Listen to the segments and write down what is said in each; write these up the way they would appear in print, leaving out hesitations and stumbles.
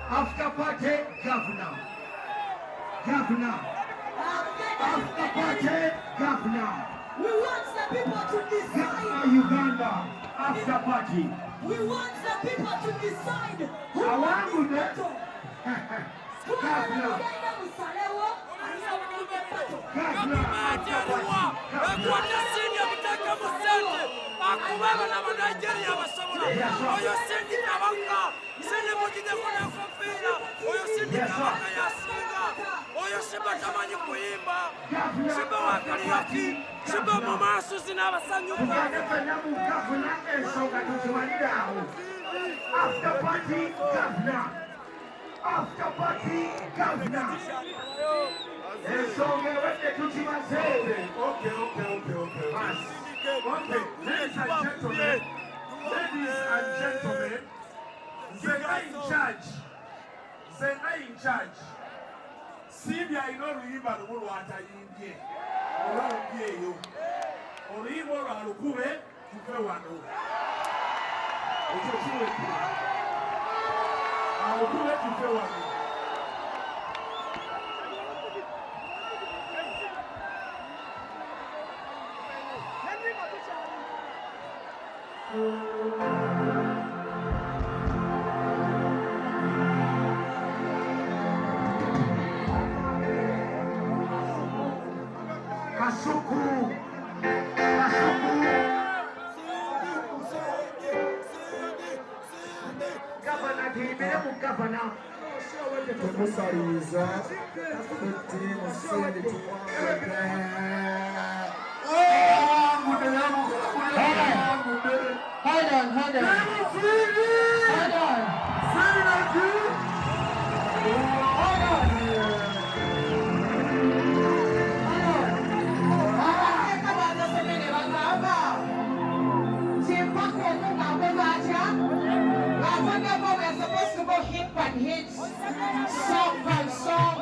After party, governor. Governor. After party, governor. We want the people to decide. Uganda. After party. We want the people to decide who Awangudde. Governor. akubaba n'Abanigeria abasobola oyo Sindi Kabaka Sindi mujideko na kofira oyo Sindi Kabaka yasinga oyo Sheeba tamanyi kuyimba Sheeba wa karaoke Sheeba mamaso zinabasanyuka After party governor. After party governor. Okay, ladies and gentlemen, Zenga in charge. Sindi ayino luyimba lumulu atayingie. Olwalubye eyo. Oluyimba olwalukube tuve wano. Ekyo kiwedde. Alukube tuve wano. Kasuku. Governor, governor. Tumusaliza kutimu Sindi Hold on. We're supposed to go hit by hit, song by song.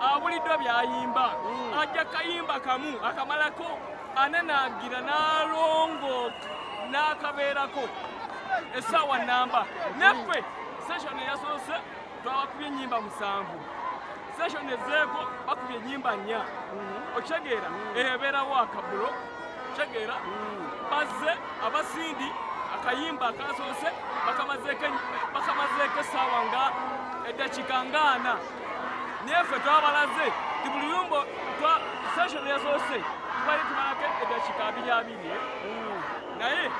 abulidwa byayimba ajja kayimba kamu akamalako ananagira n'alongo n'akabeerako essaawa namba naffe session eyasoose twabakubye ennyimba 7 session ezeeko bakubye ennyimba 4 okitegeera ebeerawo akabulo okitegeera bazze abasindi akayimba akasoose bakamazeeko essaawa nga eddakiika nga 4 neffe twabalaze ti buli yumbo twa session yasoose twali tumalako eddakiika 2 naye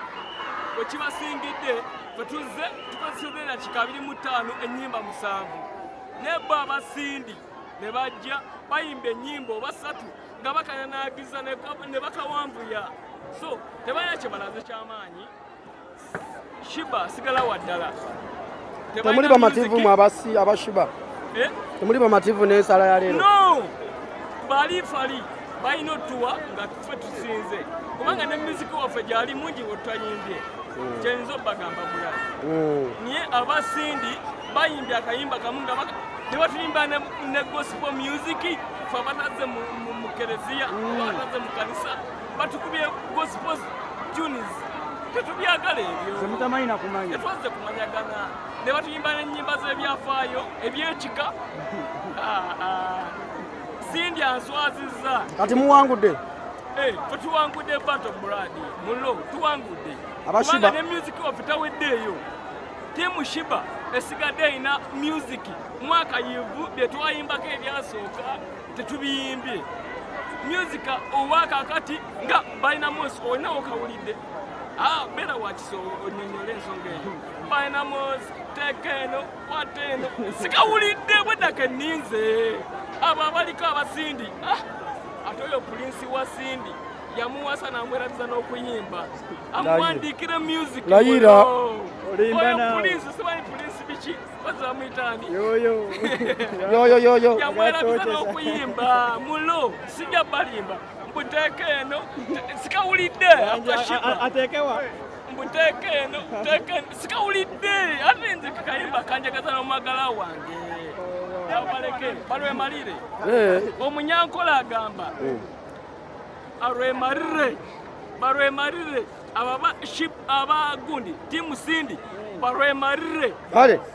wekibasingidde fe tuzze tukozeseza eddakiika 25 ennyimba 7 nebbo abasindi ne bajja bayimba ennyimba 3 nga bakananaagiza ne bakawambuya so tebalina kyebalaze kyamaanyi Sheeba asigala waddala temuli bamativu mu abashiba temuli bamativu n'ensala ya leero no balifali balina otuwa nga tufe tusinze kubanga ne muziki waffe gyali mungi wetwayimbye kyenza obbagamba bulala niye abasindi bayimbye akayimba kamu nga ne batuyimba ne gospel music fe batazze mu kereziya batazze mu kanisa batukubye gospel tunes tetubyagala ebyo. Semutamanyi nakumanya. Tetwazze kumanyagana. Ne batuyimba n'ennyimba z'ebyafaayo ebyekika. Sindi answazizza. Kati muwangudde. Tuwangudde battle blood. Mulo tuwangudde. Abashiba ne music ofitaweddeeyo. Timu Sheeba esigadde ina music. Mwaka yivu bye twayimbako ebyasooka tetubiyimbye. Music owaka kati nga Binamos olinawo kawulidde. Beera wakiso onyonyola ensonga eyo. Binamos tekeno wateno sikawulidde bwedaka enninze. Abo abaliko abasindi ate oyo Prince wa Sindi yamuwasa namwerabiza n'okuyimba amuwandiikira music layira oyo Prince simanyi Prince biki bazamuyitaani yoyoyoyo yamwerabiza n'okuyimba mulo sijja balimba mbuteeka eno sikawulidde Atekewa. mbuteeka eno sikawulidde ate nze kakayimba kanjagaza n'omwagala wange abaleke balwemalire omunyankola agamba balwemalire abagundi timu Sindi balwemalire kale